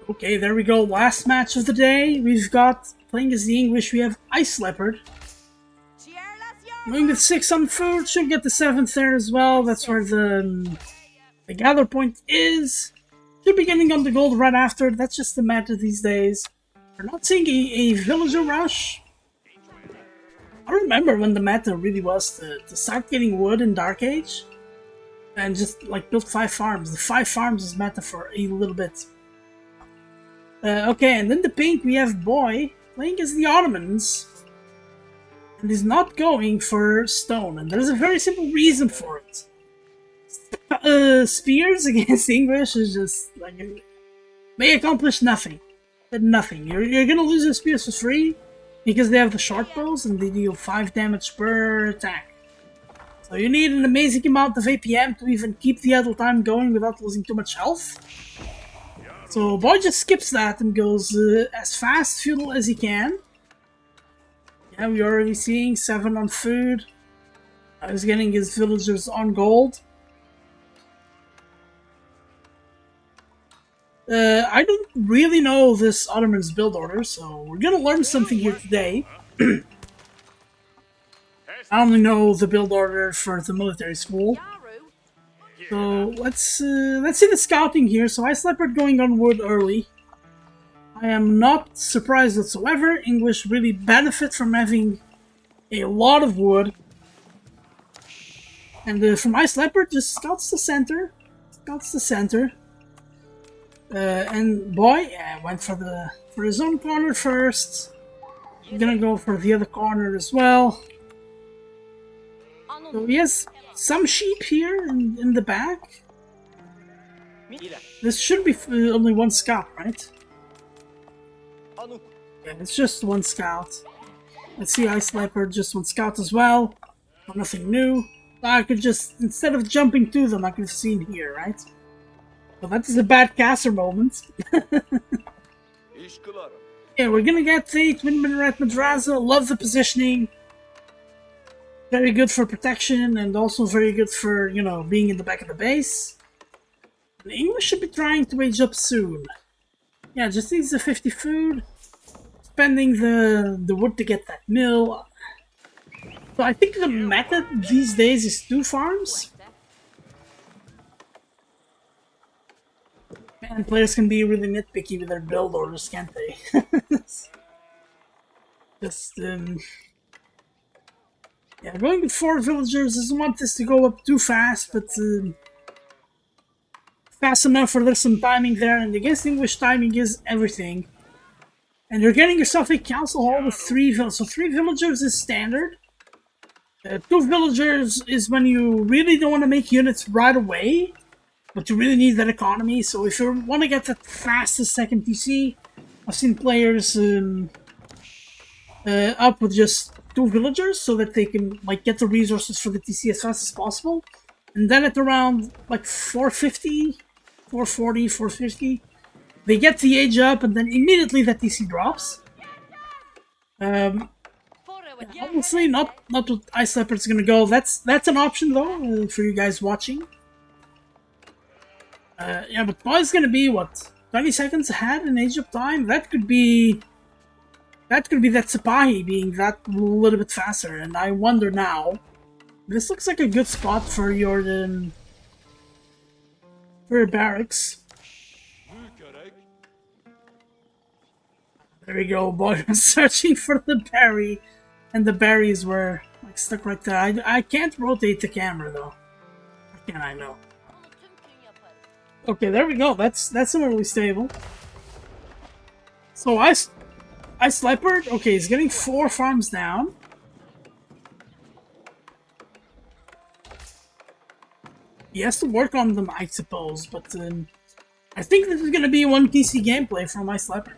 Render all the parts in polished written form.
Okay, there we go. Last match of the day. We've got, playing as the English, we have Ic3Le0pard. Going with 6 on food, should get the 7th there as well. That's where the gather point is. Should be getting on the gold right after. That's just the meta these days. We're not seeing a villager rush. I remember when the meta really was to start getting wood in Dark Age. And just like build 5 farms. The 5 farms is meta for a little bit. Okay, and then the pink we have BOI playing as the Ottomans. And he's not going for stone, and there's a very simple reason for it. Spears against English is just like may accomplish nothing, but nothing. You're gonna lose your spears for free because they have the short bows and they deal 5 damage per attack. So you need an amazing amount of APM to even keep the idle time going without losing too much health. So BOI just skips that and goes as fast feudal as he can. Yeah, we're already seeing 7 on food. He's getting his villagers on gold. I don't really know this Ottoman's build order, so we're gonna learn something here today. I only know the build order for the military school. So let's see the scouting here. So Ic3Le0pard going on wood early. I am not surprised whatsoever. English really benefit from having a lot of wood. And from Ic3Le0pard just scouts the center. And BOI went for his own corner first. I'm gonna go for the other corner as well. So he has some sheep here in the back. This should be only one scout, right? Yeah, it's just one scout. Let's see, Ic3Le0pard just one scout as well. Nothing new. I could just, instead of jumping to them, I could have seen here, right? Well, that is a bad caster moment. Yeah, we're gonna get the Twin Minaret Madrasa. Love the positioning. Very good for protection and also very good for, you know, being in the back of the base. The English should be trying to age up soon. Yeah, just needs the 50 food. Spending the wood to get that mill. So I think the meta these days is 2 farms. Man, players can be really nitpicky with their build orders, can't they? Just, yeah, going with 4 villagers doesn't want this to go up too fast, but fast enough for there's some timing there, and I guess English timing is everything. And you're getting yourself a council hall with 3 villagers. So 3 villagers is standard. 2 villagers is when you really don't want to make units right away, but you really need that economy. So if you want to get that fastest second TC, I've seen players up with just 2 villagers so that they can like get the resources for the TC as fast as possible. And then at around like 450, 440, 450, they get the age up and then immediately that TC drops. Obviously not what Ic3Le0pard's gonna go. That's an option though for you guys watching. Yeah, but BOI's gonna be what, 20 seconds ahead in age up time. That could be that Sipahi being that little bit faster. And I wonder now. This looks like a good spot for your barracks. There we go. BOI was searching for the berry. And the berries were like stuck right there. I can't rotate the camera though. How can I know? Okay, there we go. That's similarly stable. So Ic3Le0pard, okay, he's getting 4 farms down. He has to work on them, I suppose, but I think this is gonna be one PC gameplay from Ic3Le0pard.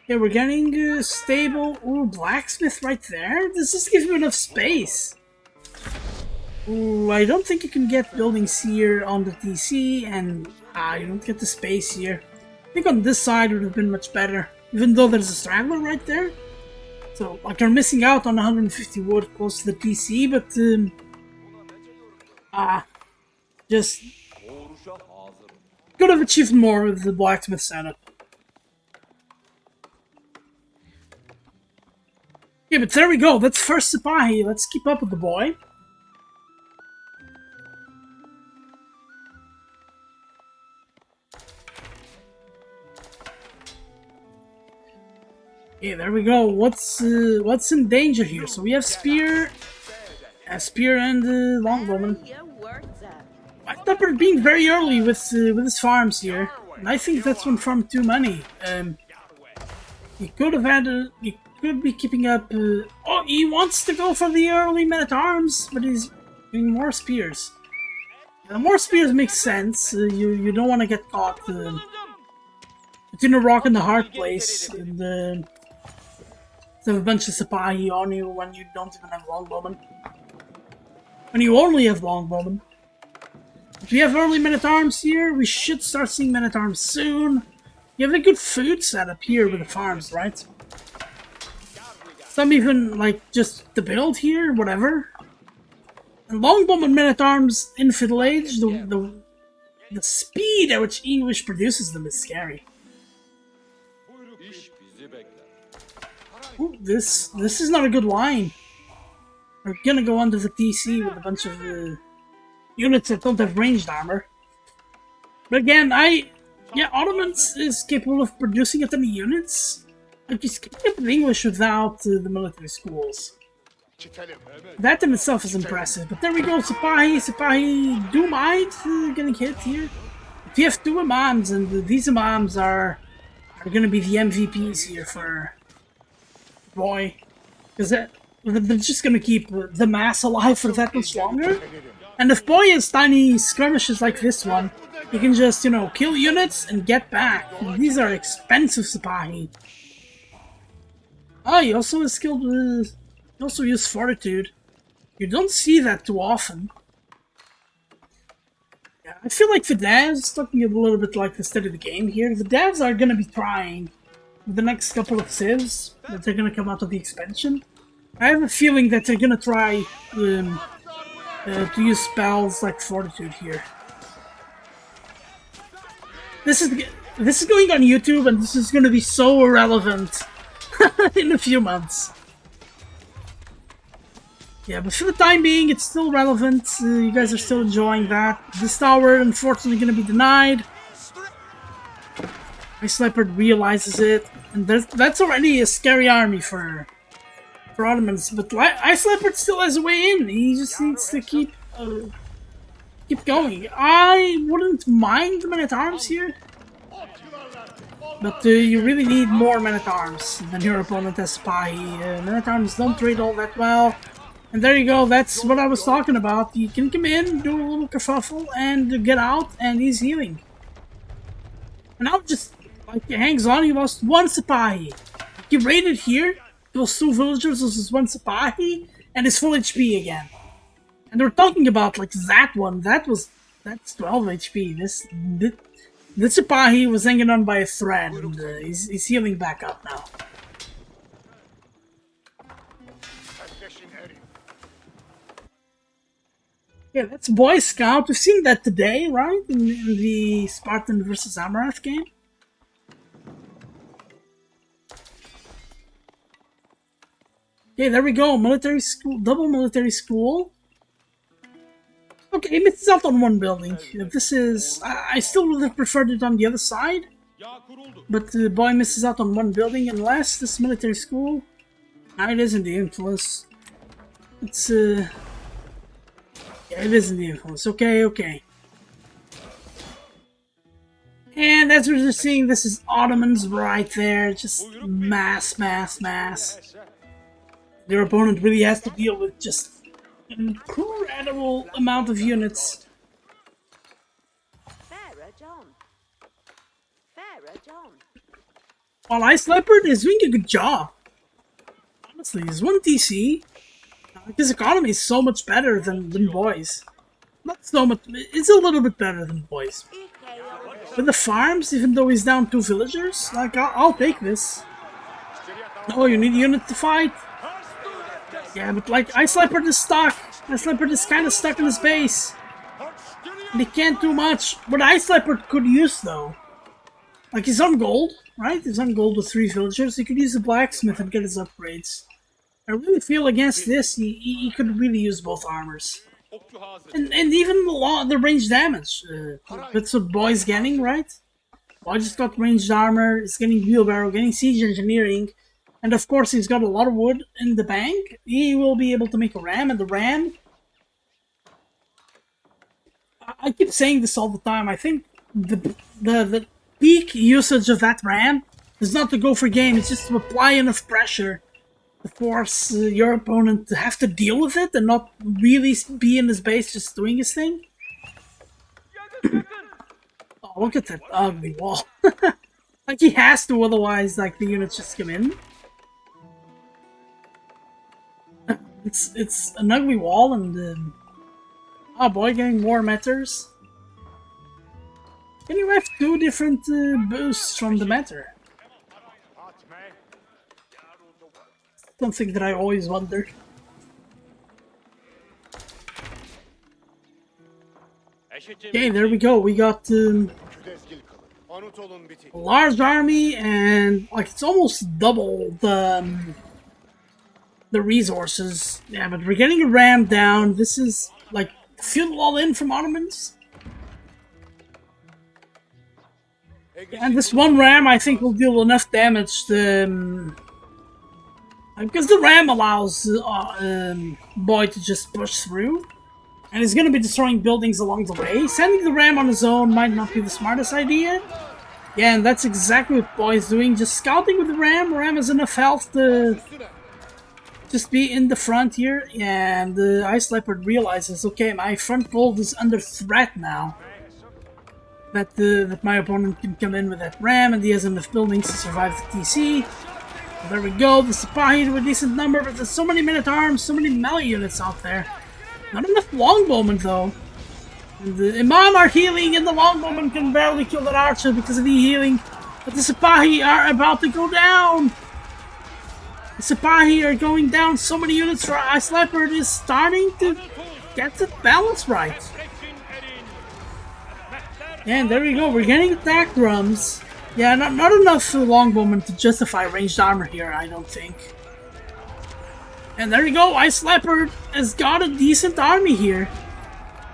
Okay, we're getting stable. Ooh, blacksmith right there. This just gives me enough space. Ooh, I don't think you can get buildings here on the TC, and you don't get the space here. I think on this side would have been much better, even though there's a straggler right there. So, like, you're missing out on 150 wood close to the TC, but just Could have achieved more with the blacksmith setup. Yeah, but there we go. That's first Sipahi. Let's keep up with the boy. Yeah, there we go. What's in danger here? So we have spear, and longbowman. Ic3Le0pard being very early with his farms here, and I think that's one farm too many. He could have had he could be keeping up. Oh, he wants to go for the early men-at-arms, but he's doing more spears. The more spears makes sense. You don't want to get caught between a rock and a hard place, and have a bunch of Sipahi on you when you don't even have longbowmen. When you only have longbowmen. If we have early men-at-arms here, we should start seeing men-at-arms soon. You have a good food setup here with the farms, right? Some even, like, just the build here, whatever. And longbowmen men-at-arms in Fiddle Age, the speed at which English produces them is scary. Ooh, this is not a good line. We're gonna go under the TC with a bunch of units that don't have ranged armor. But again, yeah, Ottomans is capable of producing a ton of units. Like, he's keeping up with English without the military schools. That in itself is impressive. But there we go, Sipahi do mind getting hit here. If you have two imams, and these imams are gonna be the MVPs here for BOI, because they're just gonna keep the mass alive for that much longer. And if BOI has tiny skirmishes like this one, you can just, you know, kill units and get back. And these are expensive Sipahi. Oh, he also is skilled with... He also uses Fortitude. You don't see that too often. Yeah, I feel like the devs, talking a little bit like the state of the game here, the devs are gonna be trying the next couple of civs that they're gonna come out of the expansion. I have a feeling that they're gonna try to use spells like Fortitude here. This is going on YouTube, and this is gonna be so irrelevant in a few months. Yeah, but for the time being, it's still relevant. You guys are still enjoying that. This tower, unfortunately, gonna be denied. Ic3Le0pard realizes it, and that's already a scary army for Ottomans. But Ic3Le0pard still has a way in. He just needs to keep going. I wouldn't mind the men-at-arms here, but you really need more men-at-arms than your opponent has Sipahi. Men-at-arms don't trade all that well. And there you go, that's what I was talking about. You can come in, do a little kerfuffle, and get out, and he's healing. And now just, like, he hangs on, he lost one Sipahi. He raided here, those two villagers, this is one Sipahi, and his full HP again. And we're talking about, like, that one, that's 12 HP. This Sipahi was hanging on by a thread, and he's healing back up now. Yeah, that's Boy Scout. We've seen that today, right? In the Spartan versus Amarath game. Okay, there we go. Military school, double military school. Okay, he misses out on one building. This is... I still would have preferred it on the other side. But the boy misses out on one building, unless this military school... Ah, it is in the influence. It's, yeah, it is in the influence. Okay. And as we're just seeing, this is Ottomans right there. Just mass. Their opponent really has to deal with just an incredible amount of units. While Ic3Le0pard is doing a good job. Honestly, he's one TC. His economy is so much better than BOI's. Not so much, it's a little bit better than BOI's. With the farms, even though he's down 2 villagers, like, I'll take this. Oh, you need a unit to fight? Yeah, but like, Ic3Le0pard is stuck. Ic3Le0pard is kind of stuck in his base. They can't do much. What Ic3Le0pard could use though, like he's on gold, right? He's on gold with 3 villagers. He could use the blacksmith and get his upgrades. I really feel against this, he could really use both armors. And even the range damage. That's what Boy's getting, right? Boy just got ranged armor, he's getting wheelbarrow, getting siege engineering, and of course he's got a lot of wood in the bank. He will be able to make a ram, and the ram... I keep saying this all the time, I think the peak usage of that ram is not to go for game, it's just to apply enough pressure to force your opponent to have to deal with it and not really be in his base just doing his thing. Oh, look at that ugly wall. Like he has to, otherwise like the units just come in. It's an ugly wall, and oh boy, getting more matters. Can you have 2 different boosts from the matter? Something that I always wondered. Okay, there we go. We got a large army, and like it's almost double the resources. Yeah, but we're getting a ram down. This is like fuel all in from Ottomans. And this one ram, I think, will deal enough damage to... because the ram allows Boy to just push through. And he's going to be destroying buildings along the way. Sending the ram on his own might not be the smartest idea. Yeah, and that's exactly what Boy is doing. Just scouting with the ram. Ram has enough health to just be in the front here. And Ic3Le0pard realizes, okay, my front gold is under threat now. That my opponent can come in with that ram, and he has enough buildings to survive the TC. There we go, the Sipahi with a decent number, but there's so many men-at-arms, so many melee units out there. Not enough longbowmen though. And the Imam are healing, and the longbowmen can barely kill that archer because of the healing. But the Sipahi are about to go down. The Sipahi are going down. So many units for Ic3Le0pard is starting to get the balance right. And there we go, we're getting attack drums. Yeah, not enough longbowmen to justify ranged armor here, I don't think. And there you go, Ic3Le0pard has got a decent army here.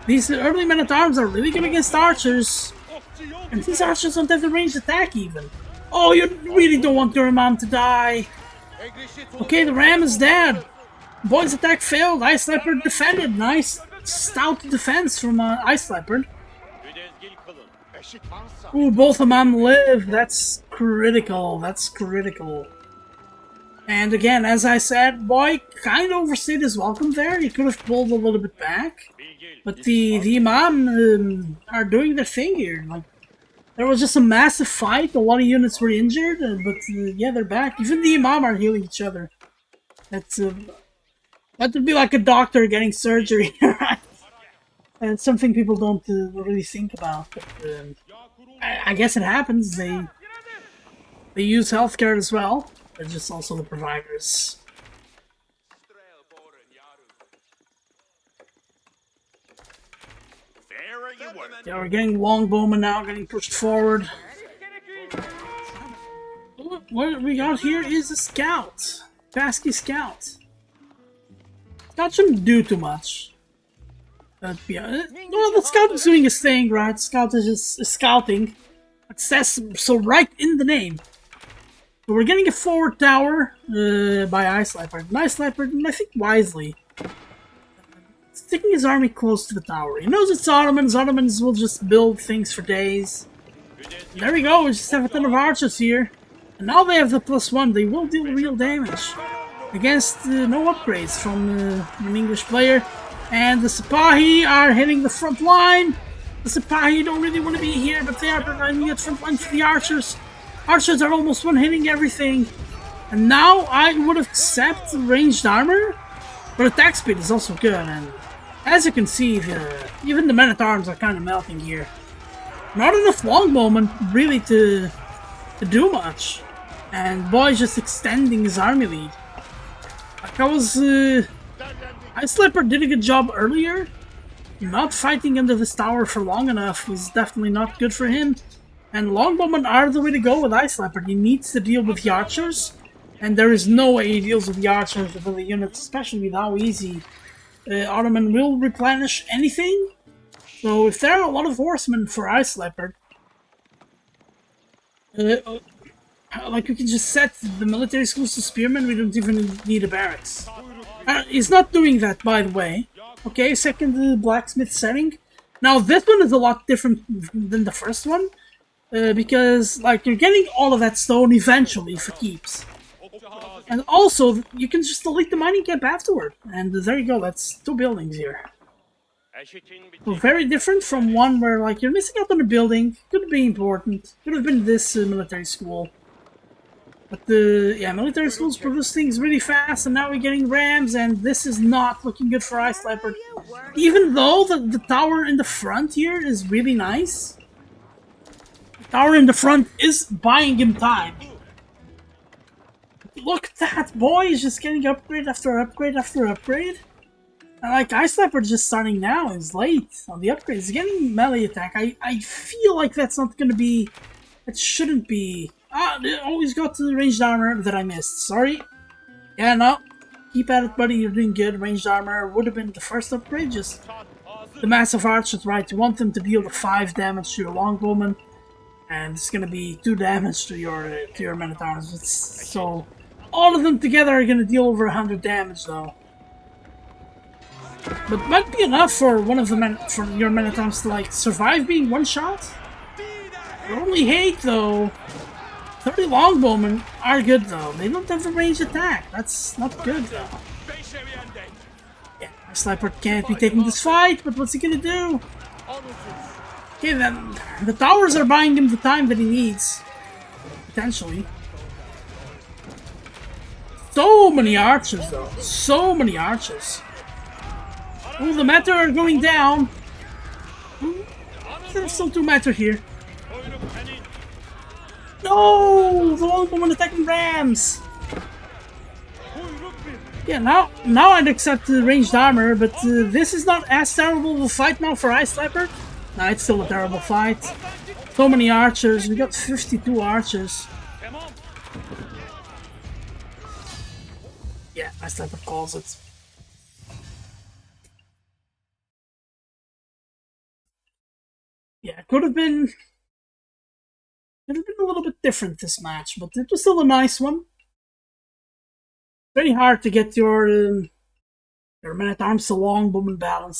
These early men-at-arms are really good against archers. And these archers don't have the ranged attack even. Oh, you really don't want your imam to die. Okay, the ram is dead. Boy's attack failed, Ic3Le0pard defended. Nice stout defense from Ic3Le0pard. Ooh, both of them live. That's critical. That's critical. And again, as I said, Boy kind of overstayed his welcome there. He could have pulled a little bit back. But the Imam are doing their thing here. Like, there was just a massive fight. A lot of units were injured, but yeah, they're back. Even the Imam are healing each other. That's that would be like a doctor getting surgery, right? And it's something people don't really think about. But, I guess it happens. They use healthcare as well. They're just also the providers. Yeah, we're getting longbowmen now, getting pushed forward. What we got here is a scout. Pesky scout. Scout shouldn't do too much. But yeah, well, the scout is doing his thing, right? Scout is just scouting. It says so right in the name. But we're getting a forward tower by Ic3Le0pard. Ic3Le0pard, and I think wisely, sticking his army close to the tower. He knows it's Ottomans. Ottomans will just build things for days. And there we go. We just have a ton of archers here. And now they have the +1. They will deal real damage against no upgrades from an English player. And the Sipahi are hitting the front line. The Sipahi don't really want to be here, but they are providing that front line for the archers. Archers are almost one-hitting everything. And now I would accept ranged armor, but attack speed is also good. And as you can see, even the men-at-arms are kind of melting here. Not enough longbowmen really to do much. And Boy's just extending his army lead. Like I was... Ic3Le0pard did a good job earlier, not fighting under this tower for long enough was definitely not good for him. And longbowmen are the way to go with Ic3Le0pard. He needs to deal with the archers, and there is no way he deals with the archers with the units, especially with how easy Ottoman will replenish anything. So if there are a lot of horsemen for Ic3Le0pard, like we can just set the military schools to spearmen, we don't even need a barracks. He's not doing that, by the way. Okay, second blacksmith setting. Now this one is a lot different than the first one, because like you're getting all of that stone eventually for keeps. And also, you can just delete the mining camp afterward. And there you go, that's 2 buildings here. So very different from one where like you're missing out on a building, could be important, could have been this military school. But yeah, military schools produce things really fast, and now we're getting rams, and this is not looking good for Ic3Le0pard. Even though the tower in the front here is really nice, the tower in the front is buying him time. Look at that, boy! He's just getting upgrade after upgrade after upgrade. And like Ic3Le0pard just starting now is late on the upgrade. He's getting melee attack. I feel like that's not gonna be. It shouldn't be. Always got to the ranged armor that I missed. Sorry. Yeah, no. Keep at it, buddy. You're doing good. Ranged armor would have been the first upgrade. Just the massive archers, right? You want them to deal the 5 damage to your longbowman, and it's gonna be 2 damage to your men-at-arms. So all of them together are gonna deal over 100 damage, though. But might be enough for one of the your men-at-arms to like survive being one shot. I only hate though. 30 longbowmen are good though. They don't have the ranged attack. That's not good though. Yeah, Ic3Le0pard can't be taking this fight, but what's he gonna do? Okay, then the towers are buying him the time that he needs. Potentially. So many archers though. So many archers. Oh, the matter are going down. There's still 2 matter here. No! The longbowmen attacking rams! Yeah, now I'd accept the ranged armor, but this is not as terrible of a fight now for Ic3Le0pard. No, it's still a terrible fight. So many archers. We got 52 archers. Yeah, Ic3Le0pard calls it. Yeah, it could have been a little bit different this match, but it was still a nice one. Very hard to get your men-at-arms to longbowman balance.